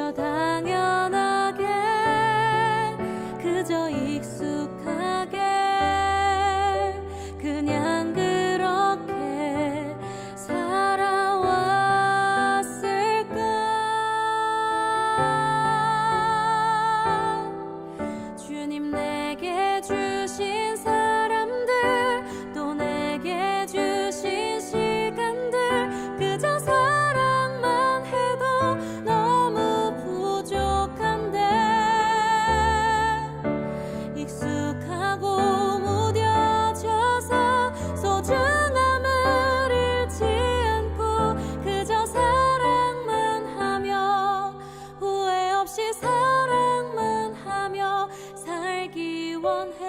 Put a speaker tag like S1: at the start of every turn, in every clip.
S1: 그저 당연하게 그저 익숙하게 그냥 그렇게 살아왔을까. 주님 내게 주신 사람들 또 내게 주신 시간들 그저 사랑만 해도 너무 부족한데 익숙하고 무뎌져서 소중함을 잃지 않고 그저 사랑만 하며 후회 없이 사랑만 하며 살기 원해.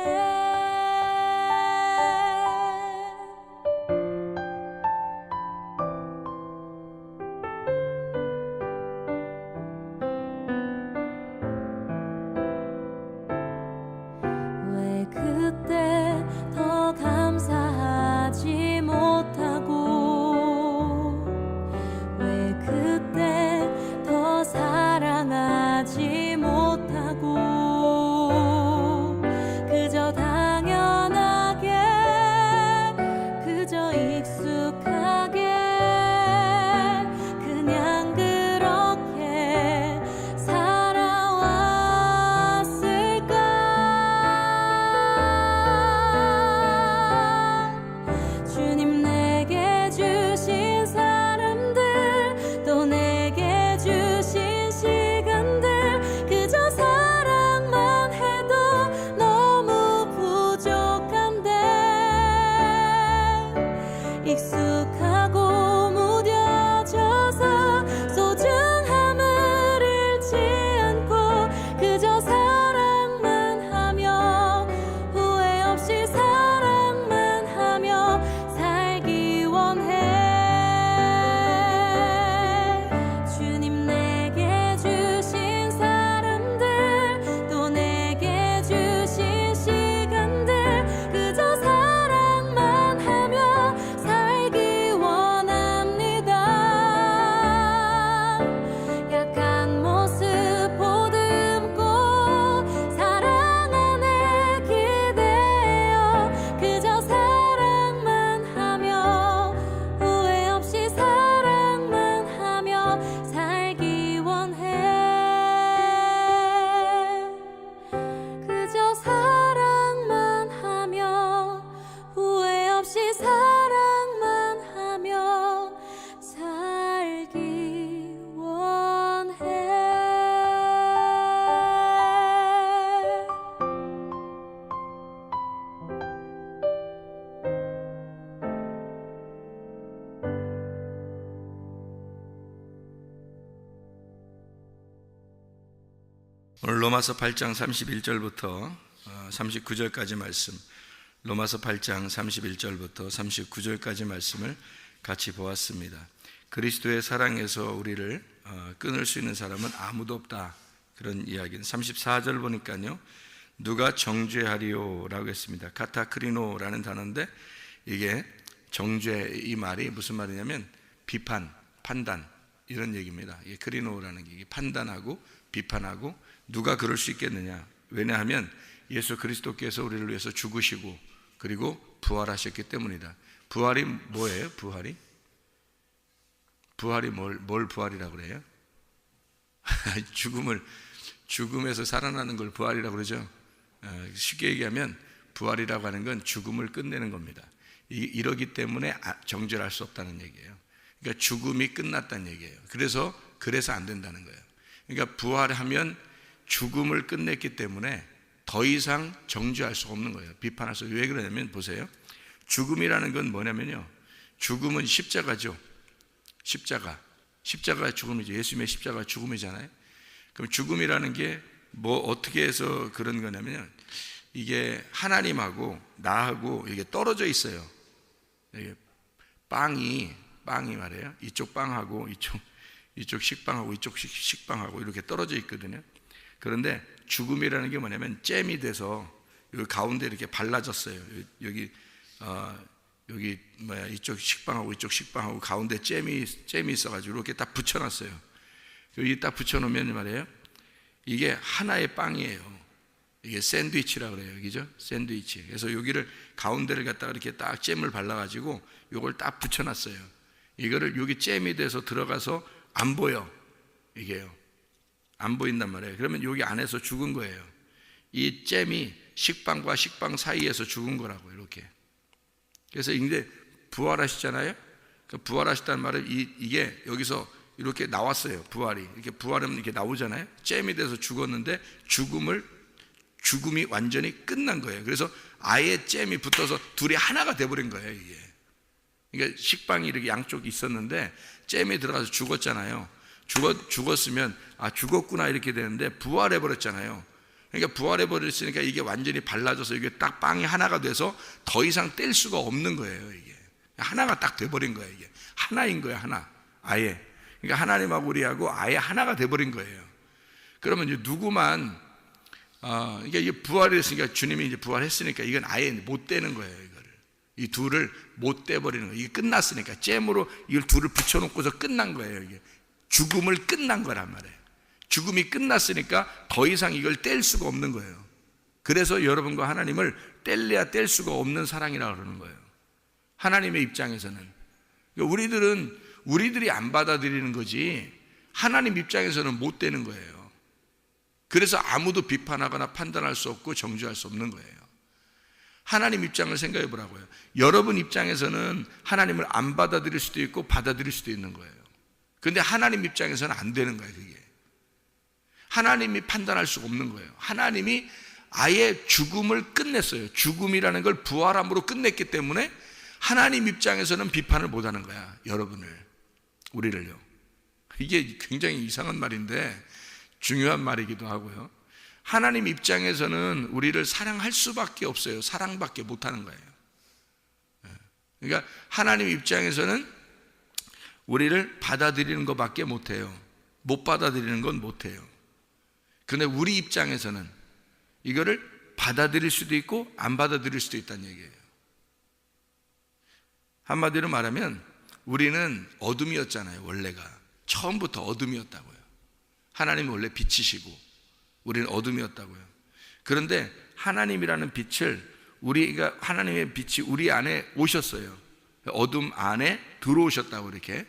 S1: 왜 그때 더 감사하지 못하고 왜 그때 더 사랑하지 못하고 그저 당연하게 그저 익숙하게 그냥 그렇게 살아왔을까. 주님 내게 주신 사람들 또 내게 주신 시간들 그저 사랑만 해도 너무 부족한데 익숙하고 무뎌져서 소중함을 잃지 않고 그저 사랑만 하며 후회 없이 사랑만 하며 살기 원해. 주님 내게 주신 사람들 또 내게 주신 시간들 그저 사랑만 하며 살기 원합니다. 약한 모습 보듬고 사랑 안에 기대어 그저 사랑만 하며 후회 없이 사랑만 하며 살기 원해. 그저 사랑만 하며 후회 없이 사랑만 하며 살기 원해.
S2: 오늘 로마서 8장 31절부터 39절까지 말씀, 로마서 8장 31절부터 39절까지 말씀을 같이 보았습니다. 그리스도의 사랑에서 우리를 끊을 수 있는 사람은 아무도 없다, 그런 이야기는 34절 보니까요, 누가 정죄하리요 라고 했습니다. 카타크리노라는 단어인데 이게 정죄, 이 말이 무슨 말이냐면 비판, 판단 이런 얘기입니다. 이게 크리노라는 게 판단하고 비판하고, 누가 그럴 수 있겠느냐. 왜냐하면 예수 그리스도께서 우리를 위해서 죽으시고 그리고 부활하셨기 때문이다. 부활이 뭐예요? 부활이 뭘 부활이라고 그래요? 죽음에서 살아나는 걸 부활이라고 그러죠. 쉽게 얘기하면 부활이라고 하는 건 죽음을 끝내는 겁니다. 이러기 때문에 정죄할 수 없다는 얘기예요. 그러니까 죽음이 끝났다는 얘기예요. 그래서 안 된다는 거예요. 그러니까 부활하면 죽음을 끝냈기 때문에 더 이상 정죄할 수 없는 거예요. 비판할 수. 왜 그러냐면 보세요. 죽음이라는 건 뭐냐면요, 죽음은 십자가죠. 십자가 죽음이죠. 예수님의 십자가 죽음이잖아요. 그럼 죽음이라는 게 뭐 어떻게 해서 그런 거냐면요, 이게 하나님하고 나하고 이게 떨어져 있어요. 이게 빵이 말이에요. 이쪽 빵하고 이쪽 식빵하고 이쪽 식빵하고 이렇게 떨어져 있거든요. 그런데 죽음이라는 게 뭐냐면 잼이 돼서 여기 가운데 이렇게 발라졌어요. 여기 이쪽 식빵하고 이쪽 식빵하고 가운데 잼이 있어가지고 이렇게 딱 붙여놨어요. 여기 딱 붙여놓으면 말이에요, 이게 하나의 빵이에요. 이게 샌드위치라 그래요. 그죠? 샌드위치. 그래서 여기를 가운데를 갖다가 이렇게 딱 잼을 발라가지고 요걸 딱 붙여놨어요. 이거를 여기 잼이 돼서 들어가서 안 보여. 이게요. 안 보인단 말이에요. 그러면 여기 안에서 죽은 거예요. 이 잼이 식빵과 식빵 사이에서 죽은 거라고, 이렇게. 그래서 이제 부활하시잖아요. 그 부활하셨다는 말은 이게 여기서 이렇게 나왔어요. 부활이. 이렇게 부활하면 이렇게 나오잖아요. 잼이 돼서 죽었는데 죽음이 완전히 끝난 거예요. 그래서 아예 잼이 붙어서 둘이 하나가 돼버린 거예요, 이게. 그러니까 식빵이 이렇게 양쪽이 있었는데 잼이 들어가서 죽었잖아요. 죽었으면 죽었구나 이렇게 되는데 부활해버렸잖아요. 그러니까 부활해버렸으니까 이게 완전히 발라져서 이게 딱 빵이 하나가 돼서 더 이상 뗄 수가 없는 거예요. 이게 하나가 딱 돼버린 거예요. 이게 하나인 거예요. 하나. 아예. 그러니까 하나님하고 우리하고 아예 하나가 돼버린 거예요. 그러면 이제 누구만 그러니까 이게 부활했으니까, 주님이 이제 부활했으니까 이건 아예 못 떼는 거예요. 이거를, 이 둘을 못 떼버리는 거예요. 이게 끝났으니까 잼으로 이걸 둘을 붙여놓고서 끝난 거예요. 이게 죽음을 끝난 거란 말이에요. 죽음이 끝났으니까 더 이상 이걸 뗄 수가 없는 거예요. 그래서 여러분과 하나님을 뗄래야 뗄 수가 없는 사랑이라고 그러는 거예요. 하나님의 입장에서는. 그러니까 우리들이 안 받아들이는 거지 하나님 입장에서는 못 되는 거예요. 그래서 아무도 비판하거나 판단할 수 없고 정죄할 수 없는 거예요. 하나님 입장을 생각해 보라고요. 여러분 입장에서는 하나님을 안 받아들일 수도 있고 받아들일 수도 있는 거예요. 그런데 하나님 입장에서는 안 되는 거예요. 그게 하나님이 판단할 수가 없는 거예요. 하나님이 아예 죽음을 끝냈어요. 죽음이라는 걸 부활함으로 끝냈기 때문에 하나님 입장에서는 비판을 못하는 거야. 여러분을, 우리를요. 이게 굉장히 이상한 말인데 중요한 말이기도 하고요. 하나님 입장에서는 우리를 사랑할 수밖에 없어요. 사랑밖에 못하는 거예요. 그러니까 하나님 입장에서는 우리를 받아들이는 것밖에 못해요. 못 받아들이는 건 못해요. 그런데 우리 입장에서는 이거를 받아들일 수도 있고 안 받아들일 수도 있다는 얘기예요. 한마디로 말하면 우리는 어둠이었잖아요. 원래가 처음부터 어둠이었다고요. 하나님은 원래 빛이시고 우리는 어둠이었다고요. 그런데 하나님이라는 빛을 하나님의 빛이 우리 안에 오셨어요. 어둠 안에 들어오셨다고, 이렇게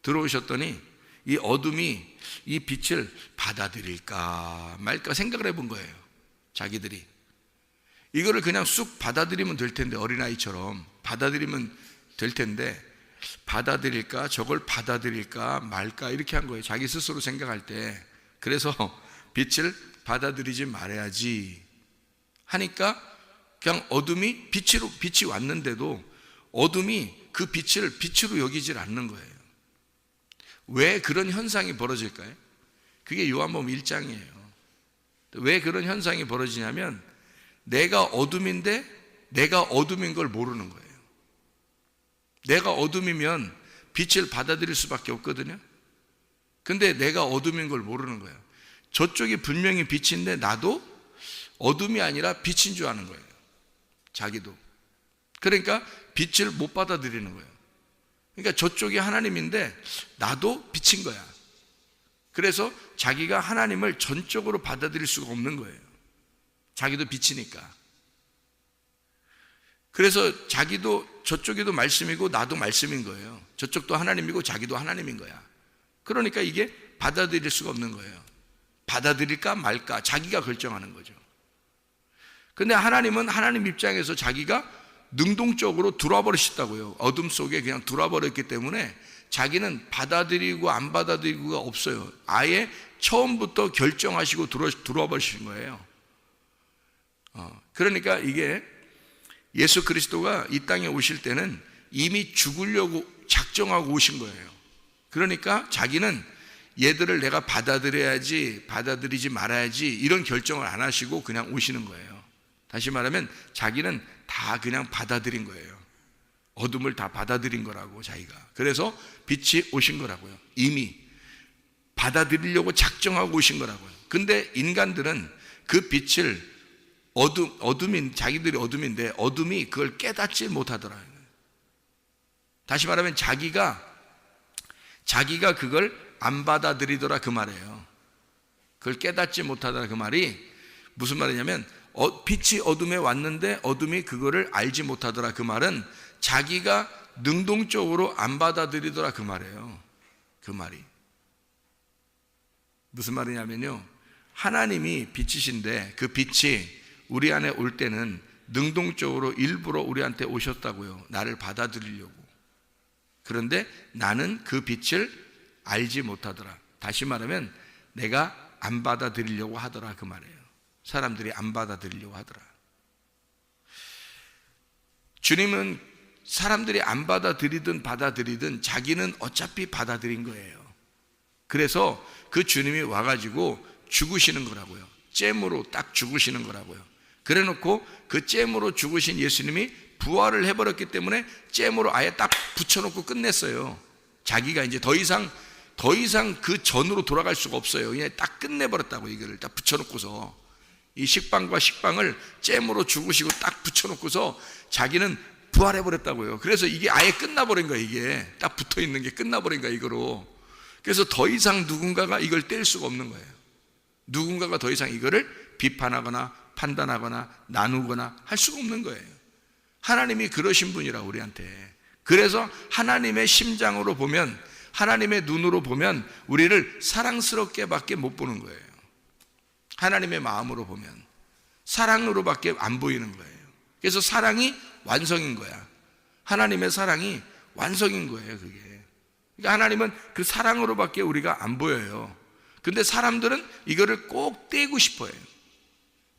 S2: 들어오셨더니 이 어둠이 이 빛을 받아들일까 말까 생각을 해본 거예요. 자기들이 이거를 그냥 쑥 받아들이면 될 텐데, 어린아이처럼 받아들이면 될 텐데 받아들일까, 저걸 받아들일까 말까 이렇게 한 거예요. 자기 스스로 생각할 때. 그래서 빛을 받아들이지 말아야지 하니까 그냥 어둠이 빛이 왔는데도 어둠이 그 빛을 빛으로 여기질 않는 거예요. 왜 그런 현상이 벌어질까요? 그게 요한복음 1장이에요. 왜 그런 현상이 벌어지냐면 내가 어둠인데 내가 어둠인 걸 모르는 거예요. 내가 어둠이면 빛을 받아들일 수밖에 없거든요. 근데 내가 어둠인 걸 모르는 거예요. 저쪽이 분명히 빛인데 나도 어둠이 아니라 빛인 줄 아는 거예요. 자기도. 그러니까 빛을 못 받아들이는 거예요. 그러니까 저쪽이 하나님인데 나도 빛인 거야. 그래서 자기가 하나님을 전적으로 받아들일 수가 없는 거예요. 자기도 빛이니까. 그래서 자기도, 저쪽에도 말씀이고 나도 말씀인 거예요. 저쪽도 하나님이고 자기도 하나님인 거야. 그러니까 이게 받아들일 수가 없는 거예요. 받아들일까 말까 자기가 결정하는 거죠. 근데 하나님은 하나님 입장에서 자기가 능동적으로 들어와 버리셨다고요. 어둠 속에 그냥 들어와 버렸기 때문에 자기는 받아들이고 안 받아들이고가 없어요. 아예 처음부터 결정하시고 들어와 버리신 거예요. 그러니까 이게 예수 그리스도가 이 땅에 오실 때는 이미 죽으려고 작정하고 오신 거예요. 그러니까 자기는 얘들을 내가 받아들여야지 받아들이지 말아야지 이런 결정을 안 하시고 그냥 오시는 거예요. 다시 말하면 자기는 다 그냥 받아들인 거예요. 어둠을 다 받아들인 거라고, 자기가. 그래서 빛이 오신 거라고요. 이미 받아들이려고 작정하고 오신 거라고요. 근데 인간들은 그 빛을 자기들이 어둠인데 어둠이 그걸 깨닫지 못하더라고요. 다시 말하면 자기가 그걸 안 받아들이더라 그 말이에요. 그걸 깨닫지 못하더라 그 말이 무슨 말이냐면 빛이 어둠에 왔는데 어둠이 그거를 알지 못하더라 그 말은 자기가 능동적으로 안 받아들이더라 그 말이에요. 그 말이 무슨 말이냐면요, 하나님이 빛이신데 그 빛이 우리 안에 올 때는 능동적으로 일부러 우리한테 오셨다고요. 나를 받아들이려고. 그런데 나는 그 빛을 알지 못하더라. 다시 말하면 내가 안 받아들이려고 하더라 그 말이에요. 사람들이 안 받아들이려고 하더라. 주님은 사람들이 안 받아들이든 받아들이든 자기는 어차피 받아들인 거예요. 그래서 그 주님이 와가지고 죽으시는 거라고요. 잼으로 딱 죽으시는 거라고요. 그래 놓고 그 잼으로 죽으신 예수님이 부활을 해버렸기 때문에 잼으로 아예 딱 붙여놓고 끝냈어요. 자기가 이제 더 이상 그 전으로 돌아갈 수가 없어요. 그냥 딱 끝내버렸다고. 이거를 딱 붙여놓고서 이 식빵과 식빵을 잼으로 죽으시고 딱 붙여놓고서 자기는 부활해버렸다고요. 그래서 이게 아예 끝나버린 거예요. 이게 딱 붙어있는 게 끝나버린 거예요, 이거로. 그래서 더 이상 누군가가 이걸 뗄 수가 없는 거예요. 누군가가 더 이상 이거를 비판하거나 판단하거나 나누거나 할 수가 없는 거예요. 하나님이 그러신 분이라 우리한테. 그래서 하나님의 심장으로 보면, 하나님의 눈으로 보면 우리를 사랑스럽게 밖에 못 보는 거예요. 하나님의 마음으로 보면 사랑으로 밖에 안 보이는 거예요. 그래서 사랑이 완성인 거야. 하나님의 사랑이 완성인 거예요, 그게. 그러니까 하나님은 그 사랑으로 밖에 우리가 안 보여요. 근데 사람들은 이거를 꼭 떼고 싶어요.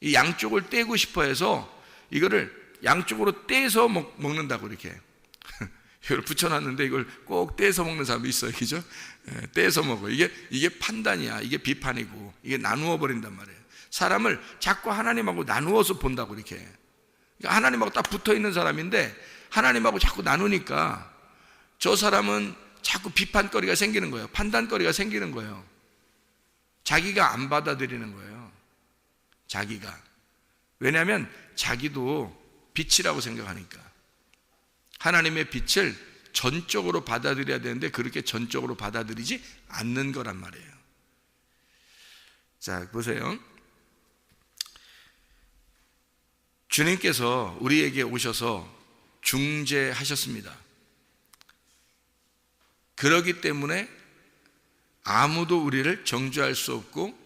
S2: 이 양쪽을 떼고 싶어 해서 이거를 양쪽으로 떼서 먹는다고 이렇게. 이걸 붙여놨는데 이걸 꼭 떼서 먹는 사람도 있어요. 그죠? 떼서 먹어. 이게 판단이야. 이게 비판이고. 이게 나누어 버린단 말이에요. 사람을 자꾸 하나님하고 나누어서 본다고 이렇게. 그러니까 하나님하고 딱 붙어 있는 사람인데 하나님하고 자꾸 나누니까 저 사람은 자꾸 비판거리가 생기는 거예요. 판단거리가 생기는 거예요. 자기가 안 받아들이는 거예요. 자기가. 왜냐하면 자기도 빛이라고 생각하니까. 하나님의 빛을 전적으로 받아들여야 되는데 그렇게 전적으로 받아들이지 않는 거란 말이에요. 자, 보세요. 주님께서 우리에게 오셔서 중재하셨습니다. 그렇기 때문에 아무도 우리를 정죄할 수 없고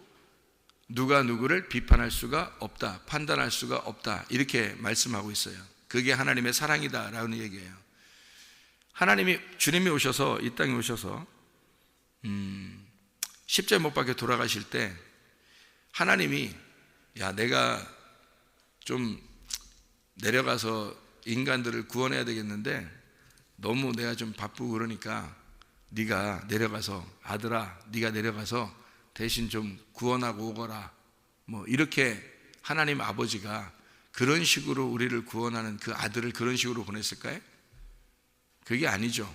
S2: 누가 누구를 비판할 수가 없다, 판단할 수가 없다, 이렇게 말씀하고 있어요. 그게 하나님의 사랑이다라는 얘기예요. 주님이 오셔서 이 땅에 오셔서 십자가 못 박혀 돌아가실 때 하나님이 내가 좀 내려가서 인간들을 구원해야 되겠는데 너무 내가 좀 바쁘고 그러니까 네가 내려가서, 아들아 네가 내려가서 대신 좀 구원하고 오거라, 뭐 이렇게 하나님 아버지가 그런 식으로 우리를 구원하는 그 아들을 그런 식으로 보냈을까요? 그게 아니죠.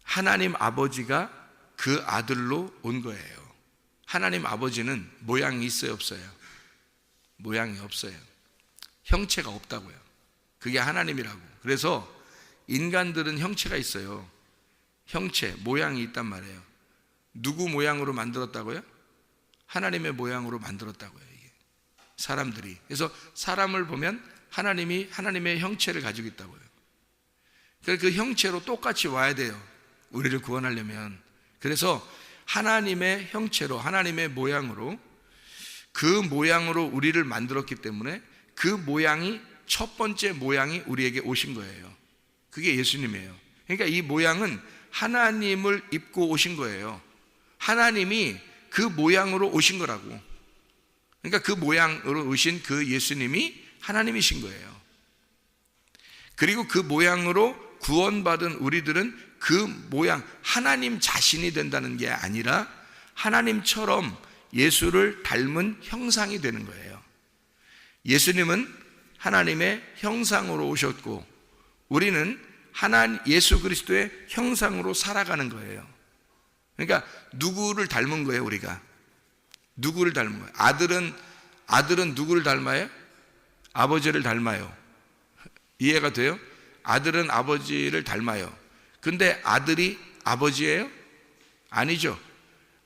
S2: 하나님 아버지가 그 아들로 온 거예요. 하나님 아버지는 모양이 있어요, 없어요? 모양이 없어요. 형체가 없다고요. 그게 하나님이라고. 그래서 인간들은 형체가 있어요. 형체, 모양이 있단 말이에요. 누구 모양으로 만들었다고요? 하나님의 모양으로 만들었다고요, 이게. 사람들이. 그래서 사람을 보면 하나님이 하나님의 형체를 가지고 있다고요. 그래서 그 형체로 똑같이 와야 돼요, 우리를 구원하려면. 그래서 하나님의 형체로, 하나님의 모양으로, 그 모양으로 우리를 만들었기 때문에 그 모양이, 첫 번째 모양이 우리에게 오신 거예요. 그게 예수님이에요. 그러니까 이 모양은 하나님을 입고 오신 거예요. 하나님이 그 모양으로 오신 거라고. 그러니까 그 모양으로 오신 그 예수님이 하나님이신 거예요. 그리고 그 모양으로 구원받은 우리들은 그 모양, 하나님 자신이 된다는 게 아니라 하나님처럼 예수를 닮은 형상이 되는 거예요. 예수님은 하나님의 형상으로 오셨고 우리는 예수 그리스도의 형상으로 살아가는 거예요. 그러니까 누구를 닮은 거예요, 우리가? 누구를 닮은 거예요? 아들은 누구를 닮아요? 아버지를 닮아요. 이해가 돼요? 아들은 아버지를 닮아요. 근데 아들이 아버지예요? 아니죠.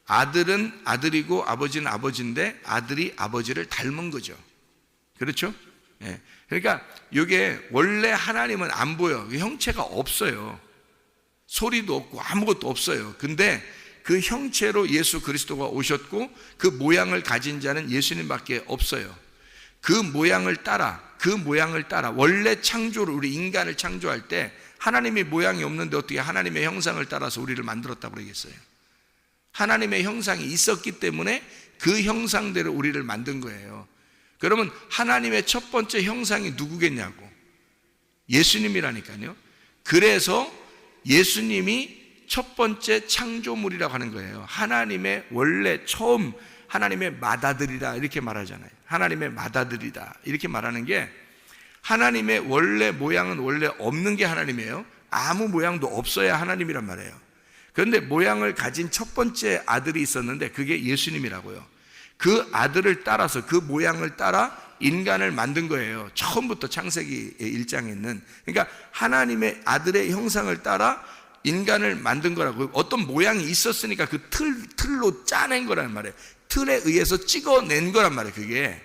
S2: 아들은 아들이고 아버지는 아버지인데 아들이 아버지를 닮은 거죠. 그렇죠? 예. 그러니까 이게 원래 하나님은 안 보여. 형체가 없어요. 소리도 없고 아무것도 없어요. 근데 그 형체로 예수 그리스도가 오셨고 그 모양을 가진 자는 예수님밖에 없어요. 그 모양을 따라 원래 창조를, 우리 인간을 창조할 때 하나님의 모양이 없는데 어떻게 하나님의 형상을 따라서 우리를 만들었다고 그러겠어요? 하나님의 형상이 있었기 때문에 그 형상대로 우리를 만든 거예요. 그러면 하나님의 첫 번째 형상이 누구겠냐고? 예수님이라니까요. 그래서 예수님이 첫 번째 창조물이라고 하는 거예요. 하나님의 원래 처음, 하나님의 맏아들이다 이렇게 말하잖아요. 하나님의 맏아들이다 이렇게 말하는 게, 하나님의 원래 모양은 원래 없는 게 하나님이에요. 아무 모양도 없어야 하나님이란 말이에요. 그런데 모양을 가진 첫 번째 아들이 있었는데 그게 예수님이라고요. 그 아들을 따라서, 그 모양을 따라 인간을 만든 거예요. 처음부터 창세기 1장에 있는. 그러니까 하나님의 아들의 형상을 따라 인간을 만든 거라고. 어떤 모양이 있었으니까 그 틀로 짜낸 거란 말이에요. 틀에 의해서 찍어낸 거란 말이에요. 그게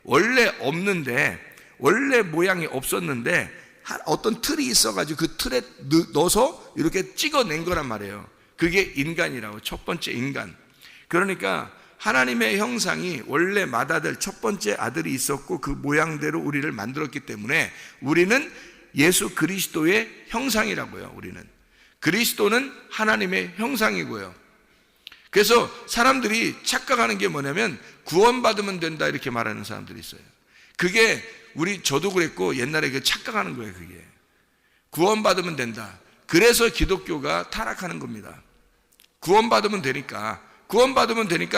S2: 원래 없는데, 원래 모양이 없었는데 어떤 틀이 있어가지고 그 틀에 넣어서 이렇게 찍어낸 거란 말이에요. 그게 인간이라고. 첫 번째 인간. 그러니까 하나님의 형상이 원래 맏아들, 첫 번째 아들이 있었고 그 모양대로 우리를 만들었기 때문에 우리는 예수 그리스도의 형상이라고요. 우리는 그리스도는 하나님의 형상이고요. 그래서 사람들이 착각하는 게 뭐냐면 구원받으면 된다 이렇게 말하는 사람들이 있어요. 그게 저도 그랬고 옛날에 그 착각하는 거예요. 그게 구원받으면 된다. 그래서 기독교가 타락하는 겁니다. 구원받으면 되니까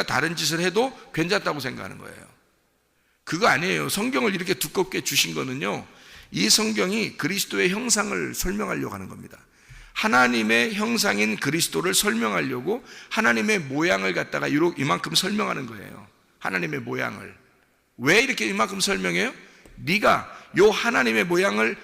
S2: 다른 짓을 해도 괜찮다고 생각하는 거예요. 그거 아니에요. 성경을 이렇게 두껍게 주신 거는요, 이 성경이 그리스도의 형상을 설명하려고 하는 겁니다. 하나님의 형상인 그리스도를 설명하려고 하나님의 모양을 갖다가 이만큼 설명하는 거예요. 하나님의 모양을. 왜 이렇게 이만큼 설명해요? 네가 요 하나님의 모양을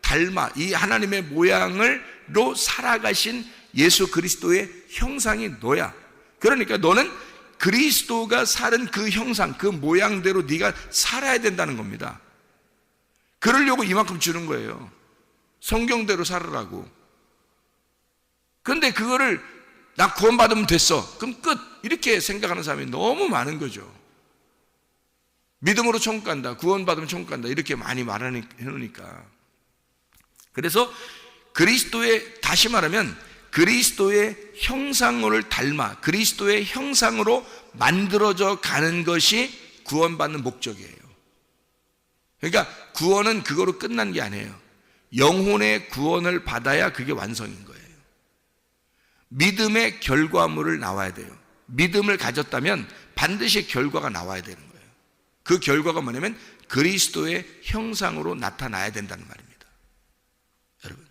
S2: 닮아, 이 하나님의 모양으로 살아가신 예수 그리스도의 형상이 너야. 그러니까 너는 그리스도가 살은 그 형상, 그 모양대로 네가 살아야 된다는 겁니다. 그러려고 이만큼 주는 거예요. 성경대로 살으라고. 그런데 그거를 나 구원받으면 됐어, 그럼 끝, 이렇게 생각하는 사람이 너무 많은 거죠. 믿음으로 천국 간다, 구원받으면 천국 간다, 이렇게 많이 말해놓으니까. 그래서 다시 말하면 그리스도의 형상을 닮아 그리스도의 형상으로 만들어져 가는 것이 구원받는 목적이에요. 그러니까 구원은 그거로 끝난 게 아니에요. 영혼의 구원을 받아야 그게 완성인 거예요. 믿음의 결과물을 나와야 돼요. 믿음을 가졌다면 반드시 결과가 나와야 되는 거예요. 그 결과가 뭐냐면 그리스도의 형상으로 나타나야 된다는 말입니다. 여러분,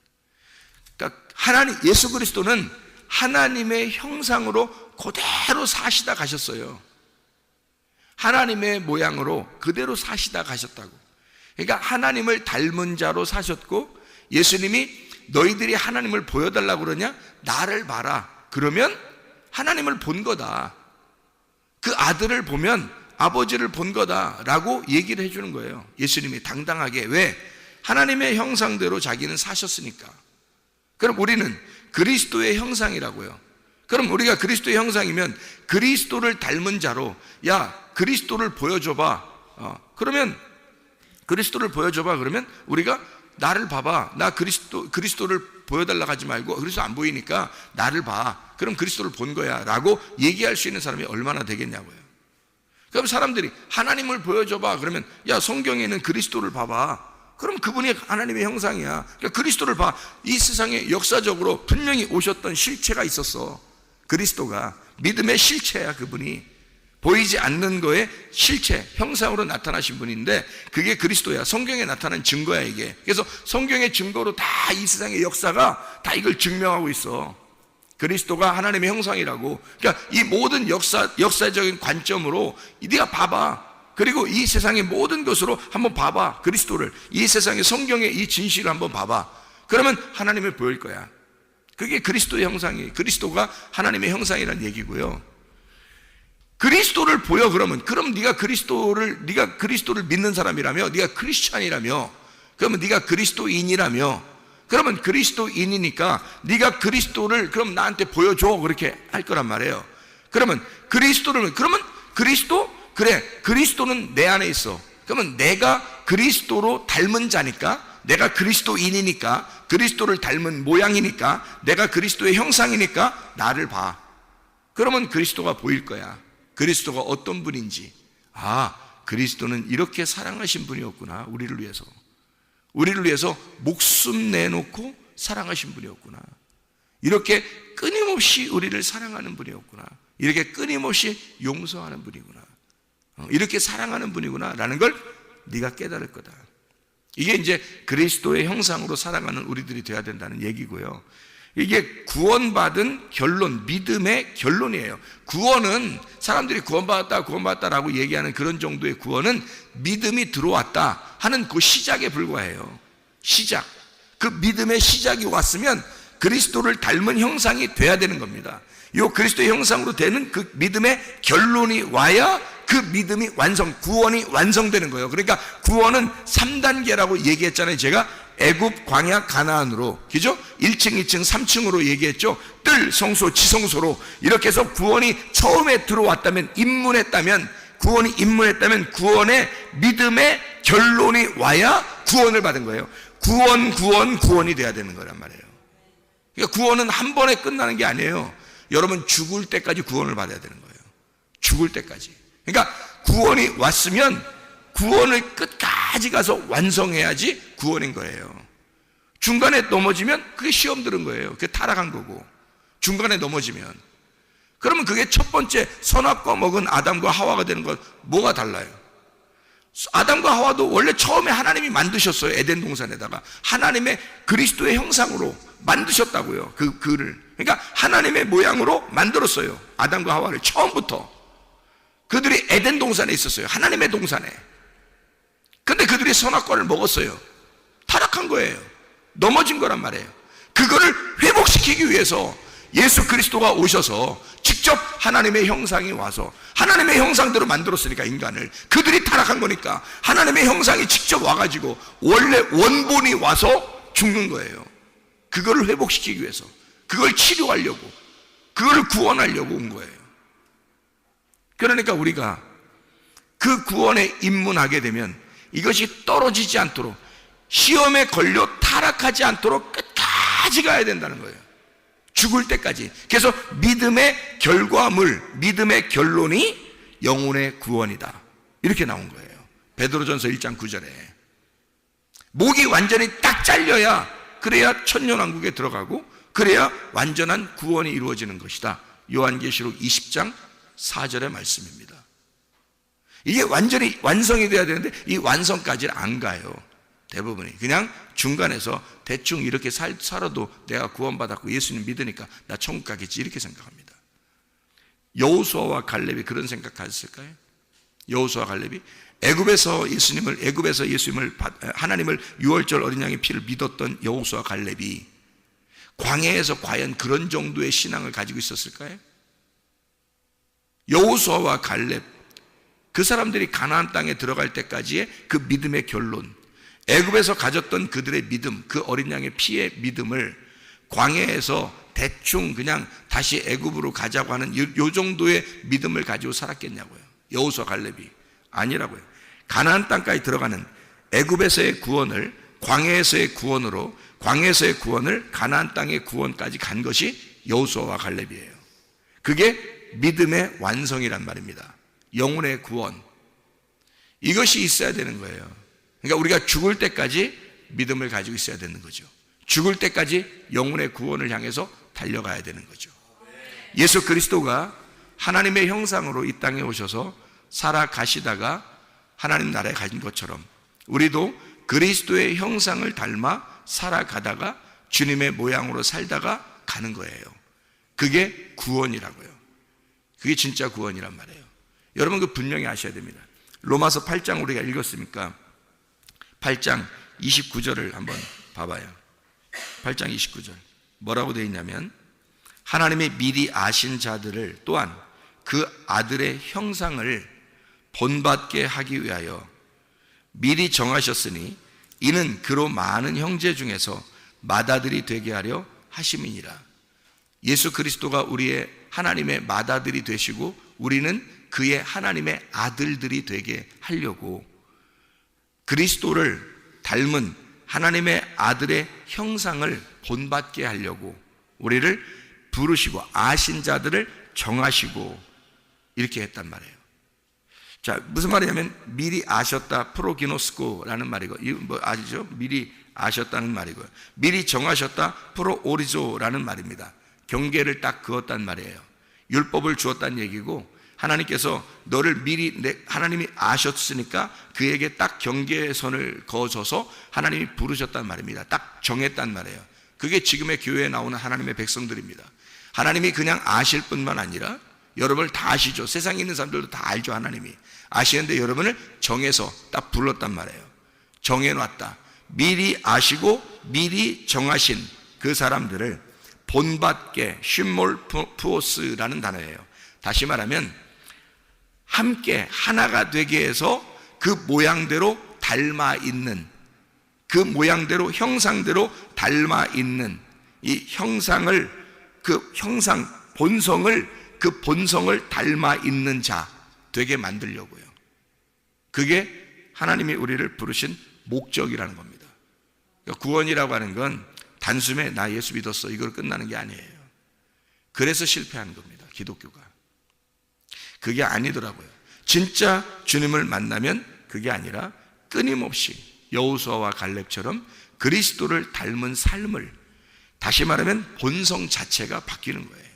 S2: 그러니까 예수 그리스도는 하나님의 형상으로 그대로 사시다 가셨어요. 하나님의 모양으로 그대로 사시다 가셨다고. 그러니까 하나님을 닮은 자로 사셨고, 예수님이 너희들이 하나님을 보여달라고 그러냐? 나를 봐라. 그러면 하나님을 본 거다. 그 아들을 보면 아버지를 본 거다라고 얘기를 해주는 거예요. 예수님이 당당하게. 왜? 하나님의 형상대로 자기는 사셨으니까. 그럼 우리는 그리스도의 형상이라고요. 그럼 우리가 그리스도의 형상이면 그리스도를 닮은 자로, 야, 그리스도를 보여줘봐. 그러면 그리스도를 보여줘봐. 그러면 우리가 나를 봐봐. 나 그리스도를 보여달라고 하지 말고 그리스도 안 보이니까 나를 봐. 그럼 그리스도를 본 거야 라고 얘기할 수 있는 사람이 얼마나 되겠냐고요. 그럼 사람들이 하나님을 보여줘봐. 그러면 야, 성경에 있는 그리스도를 봐봐. 그럼 그분이 하나님의 형상이야. 그러니까 그리스도를 봐. 이 세상에 역사적으로 분명히 오셨던 실체가 있었어. 그리스도가 믿음의 실체야. 그분이 보이지 않는 거의 실체, 형상으로 나타나신 분인데 그게 그리스도야. 성경에 나타난 증거야 이게. 그래서 성경의 증거로 다 이 세상의 역사가 다 이걸 증명하고 있어. 그리스도가 하나님의 형상이라고. 그러니까 이 모든 역사적인 관점으로 네가 봐봐. 그리고 이 세상의 모든 것으로 한번 봐봐. 그리스도를, 이 세상의 성경의 이 진실을 한번 봐봐. 그러면 하나님을 보일 거야. 그게 그리스도의 형상이에요. 그리스도가 하나님의 형상이라는 얘기고요. 그리스도를 보여. 그럼 네가 그리스도를 믿는 사람이라며, 네가 크리스찬이라며, 그러면 네가 그리스도인이라며, 그러면 그리스도인이니까 네가 그리스도를 그럼 나한테 보여줘, 그렇게 할 거란 말이에요. 그러면 그리스도는 내 안에 있어. 그러면 내가 그리스도로 닮은 자니까, 내가 그리스도인이니까, 그리스도를 닮은 모양이니까, 내가 그리스도의 형상이니까 나를 봐. 그러면 그리스도가 보일 거야. 그리스도가 어떤 분인지. 아, 그리스도는 이렇게 사랑하신 분이었구나. 우리를 위해서 목숨 내놓고 사랑하신 분이었구나. 이렇게 끊임없이 우리를 사랑하는 분이었구나. 이렇게 끊임없이 용서하는 분이구나. 이렇게 사랑하는 분이구나 라는 걸 네가 깨달을 거다. 이게 이제 그리스도의 형상으로 살아가는 우리들이 돼야 된다는 얘기고요. 이게 구원받은 결론, 믿음의 결론이에요. 구원은 사람들이 구원받았다라고 얘기하는 그런 정도의 구원은 믿음이 들어왔다 하는 그 시작에 불과해요. 시작. 그 믿음의 시작이 왔으면 그리스도를 닮은 형상이 돼야 되는 겁니다. 이 그리스도의 형상으로 되는 그 믿음의 결론이 와야 그 믿음이 구원이 완성되는 거예요. 그러니까 구원은 3단계라고 얘기했잖아요. 제가 애굽, 광야, 가나안으로, 그죠? 1층, 2층, 3층으로 얘기했죠. 뜰, 성소, 지성소로 이렇게 해서 구원이 처음에 들어왔다면, 구원이 입문했다면 구원의 믿음의 결론이 와야 구원을 받은 거예요. 구원이 돼야 되는 거란 말이에요. 그러니까 구원은 한 번에 끝나는 게 아니에요. 여러분 죽을 때까지 구원을 받아야 되는 거예요. 죽을 때까지. 그러니까 구원이 왔으면 구원을 끝까지 가서 완성해야지 구원인 거예요. 중간에 넘어지면 그게 시험 들은 거예요. 그게 타락한 거고. 중간에 넘어지면. 그러면 그게 첫 번째 선악과 먹은 아담과 하와가 되는 것, 뭐가 달라요? 아담과 하와도 원래 처음에 하나님이 만드셨어요. 에덴 동산에다가 하나님의 그리스도의 형상으로 만드셨다고요. 그를. 그러니까 하나님의 모양으로 만들었어요. 아담과 하와를 처음부터. 그들이 에덴 동산에 있었어요. 하나님의 동산에. 근데 그들이 선악과를 먹었어요. 타락한 거예요. 넘어진 거란 말이에요. 그거를 회복시키기 위해서 예수 그리스도가 오셔서 직접 하나님의 형상이 와서 하나님의 형상대로 만들었으니까 인간을, 그들이 타락한 거니까 하나님의 형상이 직접 와가지고 원래 원본이 와서 죽는 거예요. 그거를 회복시키기 위해서, 그걸 치료하려고, 그걸 구원하려고 온 거예요. 그러니까 우리가 그 구원에 입문하게 되면 이것이 떨어지지 않도록, 시험에 걸려 타락하지 않도록 끝까지 가야 된다는 거예요. 죽을 때까지. 그래서 믿음의 결과물, 믿음의 결론이 영혼의 구원이다. 이렇게 나온 거예요. 베드로전서 1장 9절에. 목이 완전히 딱 잘려야, 그래야 천년왕국에 들어가고, 그래야 완전한 구원이 이루어지는 것이다. 요한계시록 20장 4절의 말씀입니다. 이게 완전히 완성이 돼야 되는데 이 완성까지는 안 가요. 대부분이 그냥 중간에서 대충 이렇게 살아도 내가 구원받았고 예수님 믿으니까 나 천국 가겠지, 이렇게 생각합니다. 여호수아와 갈렙이 그런 생각하셨을까요? 여호수아 갈렙이 애굽에서 예수님을 하나님을 유월절 어린 양의 피를 믿었던 여호수아 갈렙이 광야에서 과연 그런 정도의 신앙을 가지고 있었을까요? 여호수아와 갈렙, 그 사람들이 가나안 땅에 들어갈 때까지의 그 믿음의 결론, 애굽에서 가졌던 그들의 믿음, 그 어린 양의 피의 믿음을 광야에서 대충 그냥 다시 애굽으로 가자고 하는 요 정도의 믿음을 가지고 살았겠냐고요. 여호수아 갈렙이 아니라고요. 가나안 땅까지 들어가는 애굽에서의 구원을 광야에서의 구원으로, 광야에서의 구원을 가나안 땅의 구원까지 간 것이 여호수아와 갈렙이에요. 그게 믿음의 완성이란 말입니다. 영혼의 구원, 이것이 있어야 되는 거예요. 그러니까 우리가 죽을 때까지 믿음을 가지고 있어야 되는 거죠. 죽을 때까지 영혼의 구원을 향해서 달려가야 되는 거죠. 예수 그리스도가 하나님의 형상으로 이 땅에 오셔서 살아가시다가 하나님 나라에 가신 것처럼 우리도 그리스도의 형상을 닮아 살아가다가 주님의 모양으로 살다가 가는 거예요. 그게 구원이라고요. 그게 진짜 구원이란 말이에요. 여러분 그 분명히 아셔야 됩니다. 로마서 8장 우리가 읽었으니까 8장 29절을 한번 봐봐요. 8장 29절. 뭐라고 되어 있냐면 하나님이 미리 아신 자들을 또한 그 아들의 형상을 본받게 하기 위하여 미리 정하셨으니 이는 그로 많은 형제 중에서 맏아들이 되게 하려 하심이니라. 예수 그리스도가 우리의 하나님의 맏아들이 되시고 우리는 그의 하나님의 아들들이 되게 하려고 그리스도를 닮은 하나님의 아들의 형상을 본받게 하려고 우리를 부르시고 아신 자들을 정하시고 이렇게 했단 말이에요. 자, 무슨 말이냐면 미리 아셨다 프로기노스코라는 말이고, 이거 뭐 아시죠? 미리 아셨다는 말이고요. 미리 정하셨다 프로오리조라는 말입니다. 경계를 딱 그었단 말이에요. 율법을 주었다는 얘기고 하나님께서 너를 미리 하나님이 아셨으니까 그에게 딱 경계선을 그어줘서 하나님이 부르셨단 말입니다. 딱 정했단 말이에요. 그게 지금의 교회에 나오는 하나님의 백성들입니다. 하나님이 그냥 아실 뿐만 아니라 여러분을 다 아시죠. 세상에 있는 사람들도 다 알죠. 하나님이 아시는데 여러분을 정해서 딱 불렀단 말이에요. 정해놨다. 미리 아시고 미리 정하신 그 사람들을 본받게 쉼몰푸오스라는 단어예요. 다시 말하면 함께 하나가 되게 해서 그 모양대로 닮아 있는, 그 모양대로 형상대로 닮아 있는 이 형상을, 그 형상 본성을, 그 본성을 닮아 있는 자 되게 만들려고요. 그게 하나님이 우리를 부르신 목적이라는 겁니다. 그러니까 구원이라고 하는 건 단숨에 나 예수 믿었어 이걸 끝나는 게 아니에요. 그래서 실패하는 겁니다. 기독교가. 그게 아니더라고요. 진짜 주님을 만나면 그게 아니라 끊임없이 여호수아와 갈렙처럼 그리스도를 닮은 삶을, 다시 말하면 본성 자체가 바뀌는 거예요.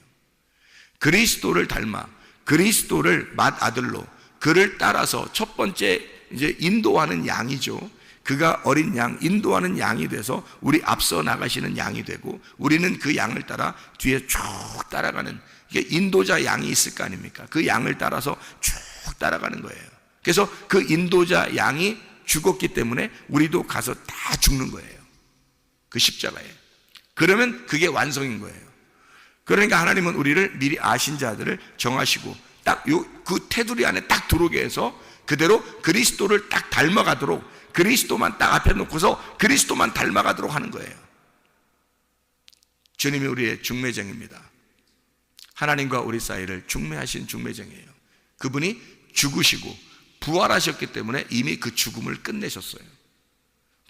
S2: 그리스도를 닮아 그리스도를 맏아들로 그를 따라서 첫 번째 이제 인도하는 양이죠. 그가 어린 양, 인도하는 양이 돼서 우리 앞서 나가시는 양이 되고 우리는 그 양을 따라 뒤에 쭉 따라가는, 이게 인도자 양이 있을 거 아닙니까? 그 양을 따라서 쭉 따라가는 거예요. 그래서 그 인도자 양이 죽었기 때문에 우리도 가서 다 죽는 거예요. 그 십자가에. 그러면 그게 완성인 거예요. 그러니까 하나님은 우리를 미리 아신 자들을 정하시고 딱 그 테두리 안에 딱 들어오게 해서 그대로 그리스도를 딱 닮아가도록, 그리스도만 딱 앞에 놓고서 그리스도만 닮아가도록 하는 거예요. 주님이 우리의 중매쟁입니다. 하나님과 우리 사이를 중매하신 중매쟁이에요. 그분이 죽으시고 부활하셨기 때문에 이미 그 죽음을 끝내셨어요.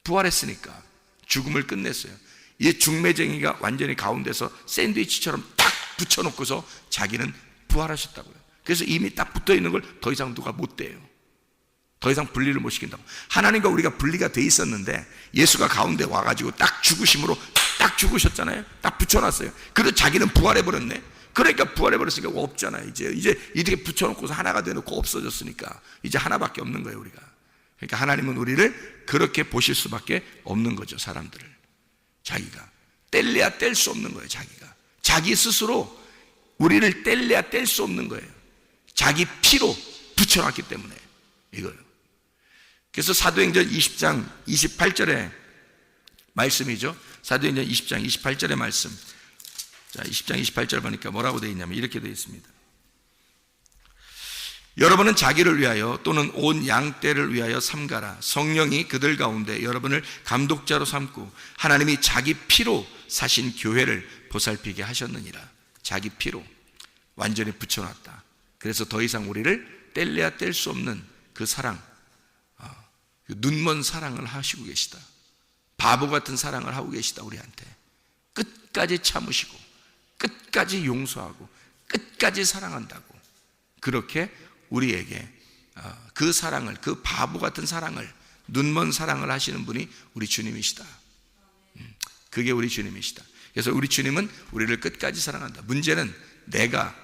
S2: 부활했으니까 죽음을 끝냈어요. 이 중매쟁이가 완전히 가운데서 샌드위치처럼 딱 붙여놓고서 자기는 부활하셨다고요. 그래서 이미 딱 붙어있는 걸 더 이상 누가 못 대요. 더 이상 분리를 못 시킨다고. 하나님과 우리가 분리가 돼 있었는데 예수가 가운데 와가지고 딱 죽으심으로 딱 죽으셨잖아요. 딱 붙여놨어요. 그래서 자기는 부활해버렸네. 그러니까 부활해버렸으니까 없잖아요. 이제 이렇게 붙여놓고서 하나가 돼놓고 없어졌으니까 이제 하나밖에 없는 거예요, 우리가. 그러니까 하나님은 우리를 그렇게 보실 수밖에 없는 거죠, 사람들을. 자기가 뗄래야 뗄 수 없는 거예요. 자기 스스로 우리를 뗄래야 뗄 수 없는 거예요. 자기 피로 붙여놨기 때문에 이거예요. 그래서 사도행전 20장 28절의 말씀이죠. 사도행전 20장 28절의 말씀. 자, 20장 28절 보니까 뭐라고 되어 있냐면 이렇게 되어 있습니다. 여러분은 자기를 위하여 또는 온 양떼를 위하여 삼가라. 성령이 그들 가운데 여러분을 감독자로 삼고 하나님이 자기 피로 사신 교회를 보살피게 하셨느니라. 자기 피로 완전히 붙여놨다. 그래서 더 이상 우리를 뗄래야 뗄 수 없는 그 사랑, 눈먼 사랑을 하시고 계시다. 바보 같은 사랑을 하고 계시다. 우리한테 끝까지 참으시고 끝까지 용서하고 끝까지 사랑한다고, 그렇게 우리에게 그 사랑을, 그 바보 같은 사랑을, 눈먼 사랑을 하시는 분이 우리 주님이시다. 그게 우리 주님이시다. 그래서 우리 주님은 우리를 끝까지 사랑한다. 문제는 내가,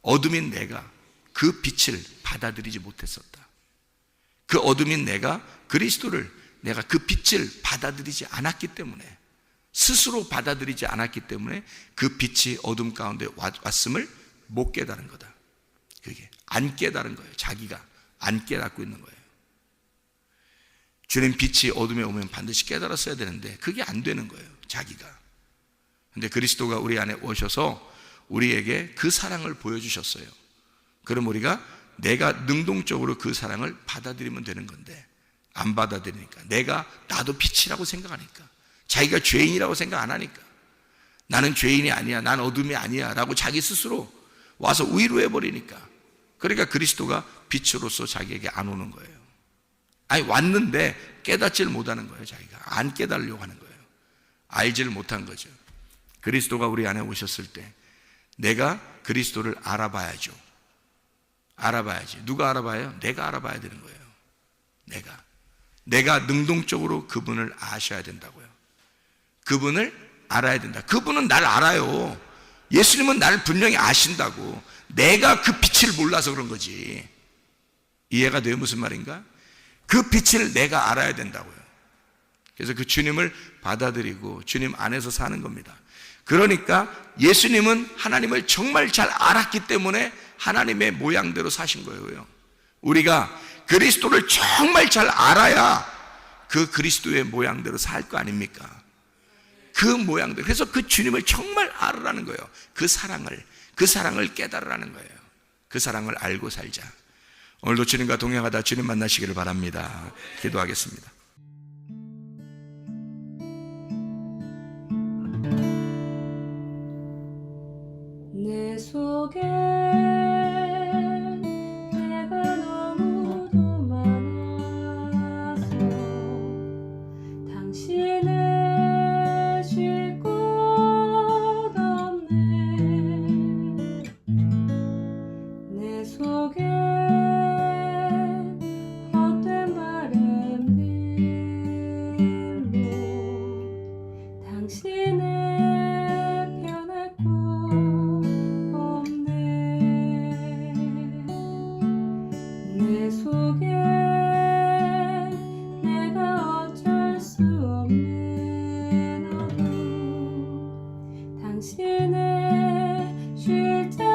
S2: 어둠인 내가 그 빛을 받아들이지 못했었다. 그 어둠인 내가 그리스도를, 내가 그 빛을 받아들이지 않았기 때문에, 스스로 받아들이지 않았기 때문에 그 빛이 어둠 가운데 왔음을 못 깨달은 거다. 그게 안 깨달은 거예요. 자기가 안 깨닫고 있는 거예요. 주님 빛이 어둠에 오면 반드시 깨달았어야 되는데 그게 안 되는 거예요. 자기가. 근데 그리스도가 우리 안에 오셔서 우리에게 그 사랑을 보여주셨어요. 그럼 우리가 내가 능동적으로 그 사랑을 받아들이면 되는 건데, 안 받아들이니까, 나도 빛이라고 생각하니까, 자기가 죄인이라고 생각 안 하니까, 나는 죄인이 아니야, 난 어둠이 아니야 라고 자기 스스로 와서 위로해버리니까, 그러니까 그리스도가 빛으로서 자기에게 안 오는 거예요. 아니, 왔는데 깨닫지를 못하는 거예요. 자기가 안 깨달으려고 하는 거예요. 알지를 못한 거죠. 그리스도가 우리 안에 오셨을 때 내가 그리스도를 알아봐야죠. 알아봐야지. 누가 알아봐요? 내가 알아봐야 되는 거예요. 내가 능동적으로 그분을 아셔야 된다고요. 그분을 알아야 된다. 그분은 날 알아요. 예수님은 나를 분명히 아신다고. 내가 그 빛을 몰라서 그런 거지. 이해가 돼요? 무슨 말인가? 그 빛을 내가 알아야 된다고요. 그래서 그 주님을 받아들이고 주님 안에서 사는 겁니다. 그러니까 예수님은 하나님을 정말 잘 알았기 때문에 하나님의 모양대로 사신 거예요. 우리가 그리스도를 정말 잘 알아야 그 그리스도의 모양대로 살 거 아닙니까? 그 모양대로. 그래서 그 주님을 정말 알으라는 거예요. 그 사랑을 깨달으라는 거예요. 그 사랑을 알고 살자. 오늘도 주님과 동행하다 주님 만나시기를 바랍니다. 기도하겠습니다.
S1: 내 속에 내가 너무도 많아서 당신을 쉴 곳 없네. 내 속에 헛된 바램들로 당신을 변할 곳 없네. 내 속에 내가 어쩔 수 없는 어둠 당신의 쉴 자